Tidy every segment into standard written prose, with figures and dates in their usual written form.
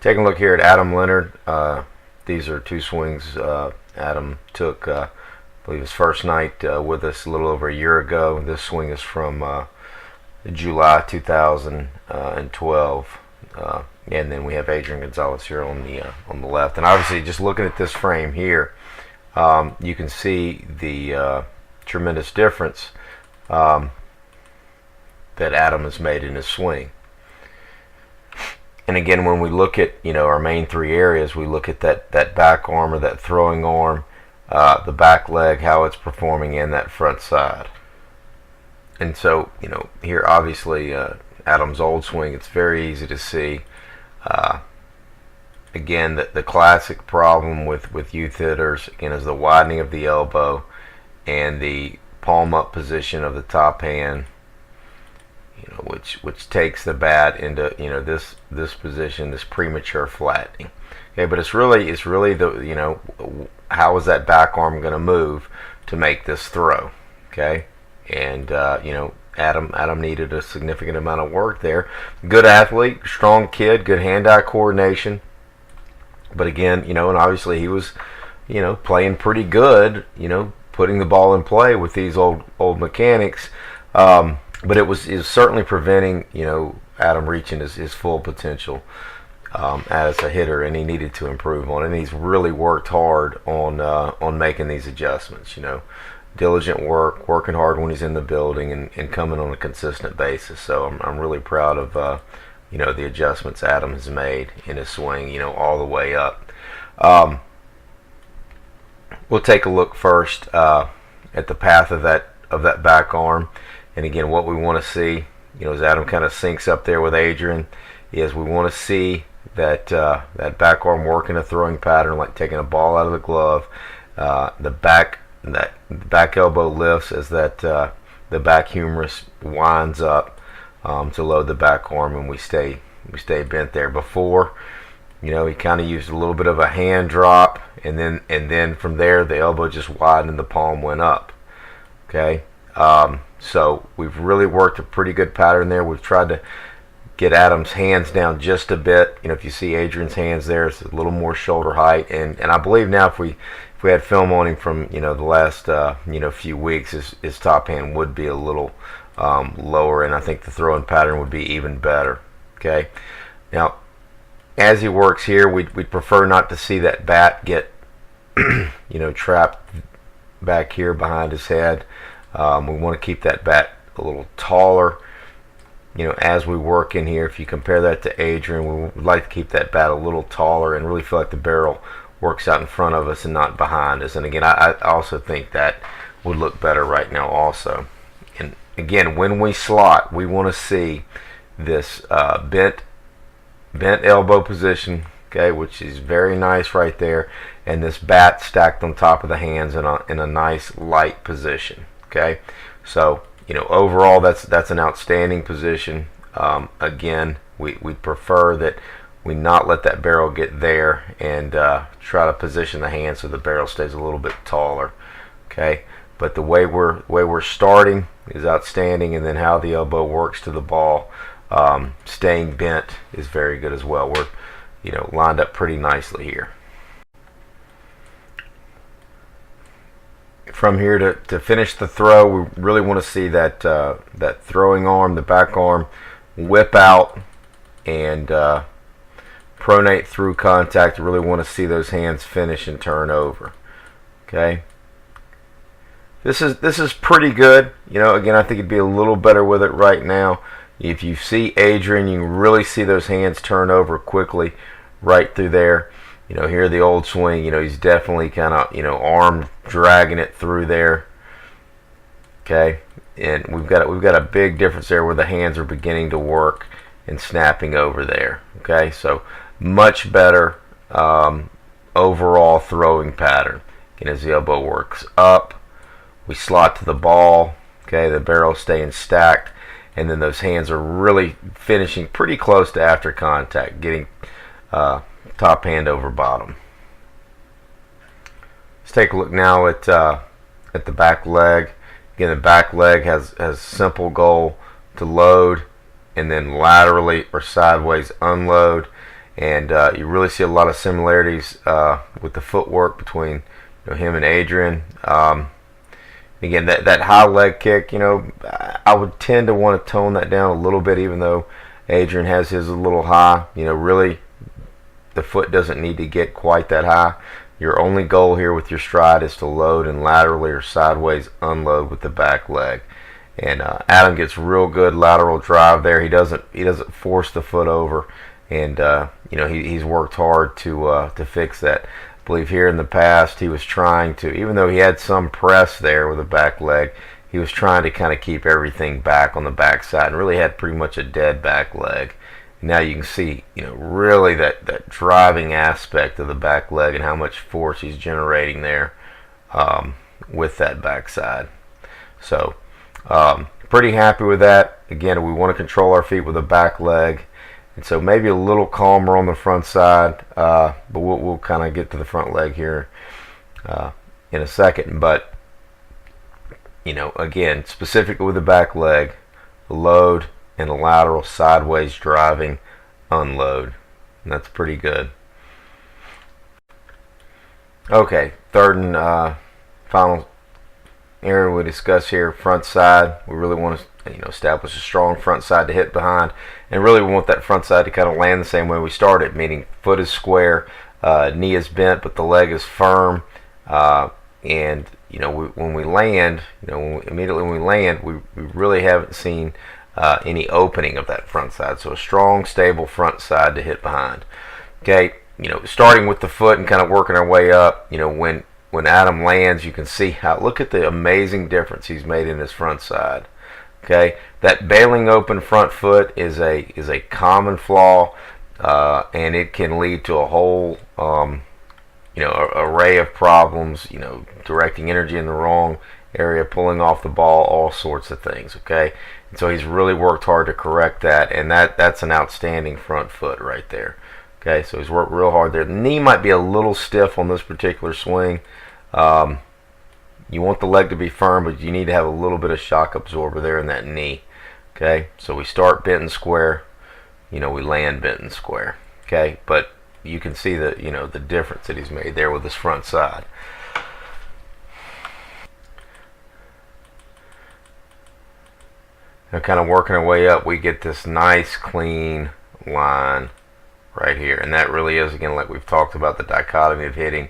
Taking a look here at Adam Leonard. These are two swings Adam took, I believe his first night with us a little over a year ago. This swing is from July 2012. And then we have Adrian Gonzalez here on the left. And obviously, just looking at this frame here, you can see the tremendous difference that Adam has made in his swing. And again, when we look at our main three areas, we look at that back arm or that throwing arm, the back leg, how it's performing, and that front side. And so here obviously Adam's old swing, it's very easy to see. Again, the classic problem with youth hitters again is the widening of the elbow and the palm up position of the top hand. Which takes the bat into this position, this premature flattening. Okay, but it's really the how is that back arm going to move to make this throw? Okay, and Adam needed a significant amount of work there. Good athlete, strong kid, good hand-eye coordination. But again, and obviously he was playing pretty good. Putting the ball in play with these old mechanics. But it was certainly preventing Adam reaching his full potential as a hitter, and he needed to improve on it. And he's really worked hard on making these adjustments. Diligent work, working hard when he's in the building, and coming on a consistent basis. So I'm really proud of the adjustments Adam has made in his swing. All the way up. We'll take a look first at the path of that back arm. And again, what we want to see, as Adam kind of syncs up there with Adrian, is we want to see that that back arm work in a throwing pattern, like taking a ball out of the glove. The back elbow lifts as the back humerus winds up to load the back arm, and we stay bent there. Before, he kind of used a little bit of a hand drop, and then from there the elbow just widened and the palm went up. Okay. So we've really worked a pretty good pattern there. We've tried to get Adam's hands down just a bit. If you see Adrian's hands there, it's a little more shoulder height. And I believe now if we had film on him from the last few weeks, his top hand would be a little lower, and I think the throwing pattern would be even better. Okay. Now, as he works here, we'd prefer not to see that bat get trapped back here behind his head. We want to keep that bat a little taller, as we work in here. If you compare that to Adrian, we would like to keep that bat a little taller and really feel like the barrel works out in front of us and not behind us. And again, I also think that would look better right now also. And again, when we slot, we want to see this bent elbow position, okay, which is very nice right there, and this bat stacked on top of the hands in a nice light position. Okay, so overall that's an outstanding position. Again, we prefer that we not let that barrel get there, and try to position the hand so the barrel stays a little bit taller. Okay, but the way we're starting is outstanding, and then how the elbow works to the ball, staying bent, is very good as well. We're lined up pretty nicely here. From here to finish the throw, we really want to see that throwing arm, the back arm, whip out and pronate through contact. We really want to see those hands finish and turn over. Okay, this is pretty good. Again, I think it'd be a little better with it right now. If you see Adrian, you can really see those hands turn over quickly right through there. Here the old swing, he's definitely kind of, arm dragging it through there. Okay, and we've got a big difference there where the hands are beginning to work and snapping over there. Okay, so much better overall throwing pattern. Again, as the elbow works up, we slot to the ball. Okay, the barrel staying stacked, and then those hands are really finishing pretty close to after contact, getting top hand over bottom. Let's take a look now at the back leg. Again, the back leg has simple goal to load, and then laterally or sideways unload. and you really see a lot of similarities with the footwork between him and Adrian. Again, that high leg kick, I would tend to want to tone that down a little bit, even though Adrian has his a little high. Really, the foot doesn't need to get quite that high. Your only goal here with your stride is to load and laterally or sideways unload with the back leg. And Adam gets real good lateral drive there. He doesn't force the foot over, and he's worked hard to fix that. I believe here in the past he was trying to, even though he had some press there with the back leg, he was trying to kind of keep everything back on the back side and really had pretty much a dead back leg. Now you can see, really that driving aspect of the back leg and how much force he's generating there with that backside. So pretty happy with that. Again, we want to control our feet with a back leg, and so maybe a little calmer on the front side, but we'll kind of get to the front leg here in a second. But again, specifically with the back leg, load and a lateral sideways driving unload, and that's pretty good. Okay, third and final area we discuss here, front side. We really want to establish a strong front side to hit behind, and really we want that front side to kind of land the same way we started, meaning foot is square, knee is bent, but the leg is firm, and when we land, immediately when we land, we really haven't seen any opening of that front side. So a strong, stable front side to hit behind. Okay, starting with the foot and kind of working our way up. When Adam lands, you can see look at the amazing difference he's made in his front side. Okay, that bailing open front foot is a common flaw, and it can lead to a whole array of problems. Directing energy in the wrong area, pulling off the ball, all sorts of things. Okay, and so he's really worked hard to correct that, and that's an outstanding front foot right there. Okay, so he's worked real hard there. The knee might be a little stiff on this particular swing. You want the leg to be firm, but you need to have a little bit of shock absorber there in that knee. Okay, so we start bent and square, we land bent and square. Okay, but you can see the difference that he's made there with his front side. Now, kind of working our way up, we get this nice clean line right here, and that really is, again, like we've talked about, the dichotomy of hitting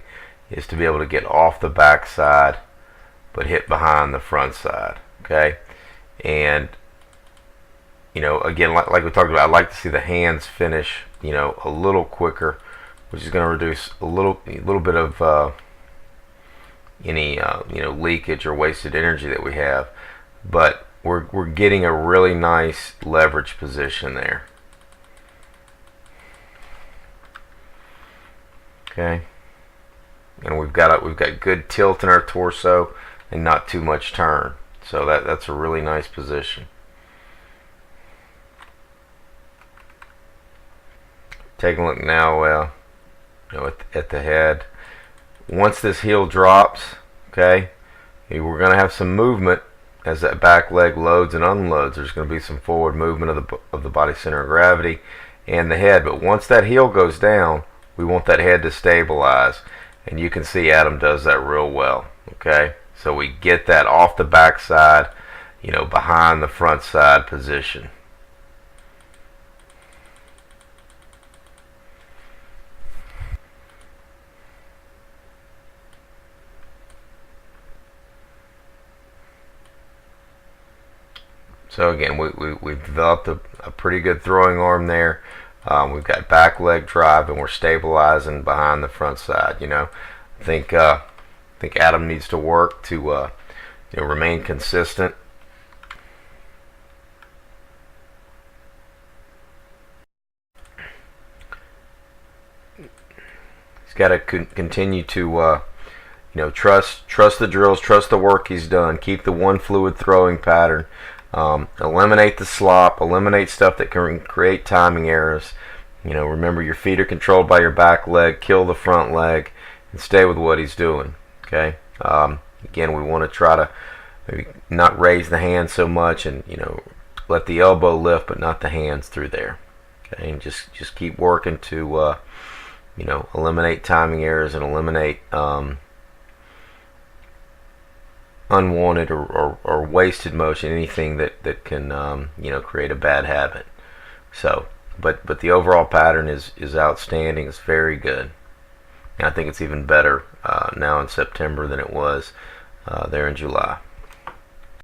is to be able to get off the back side but hit behind the front side. Okay, and again, like we talked about, I like to see the hands finish a little quicker, which is going to reduce a little bit of any leakage or wasted energy that we have, but we're getting a really nice leverage position there. Okay, and we've got good tilt in our torso and not too much turn, so that's a really nice position. Taking a look now, at the head. Once this heel drops, okay, we're going to have some movement as that back leg loads and unloads. There's going to be some forward movement of the body center of gravity and the head. But once that heel goes down, we want that head to stabilize, and you can see Adam does that real well. Okay, so we get that off the back side, behind the front side position. So again, we've developed a pretty good throwing arm there. We've got back leg drive, and we're stabilizing behind the front side. I think Adam needs to work to remain consistent. He's got to continue to trust the drills, trust the work he's done, keep the one fluid throwing pattern. Eliminate the slop, eliminate stuff that can create timing errors. Remember, your feet are controlled by your back leg. Kill the front leg and stay with what he's doing. Okay. Again, we want to try to maybe not raise the hands so much, and let the elbow lift, but not the hands through there. Okay, and just keep working to eliminate timing errors and eliminate unwanted or wasted motion, anything that can create a bad habit. So, but the overall pattern is outstanding. It's very good. And I think it's even better now in September than it was there in July.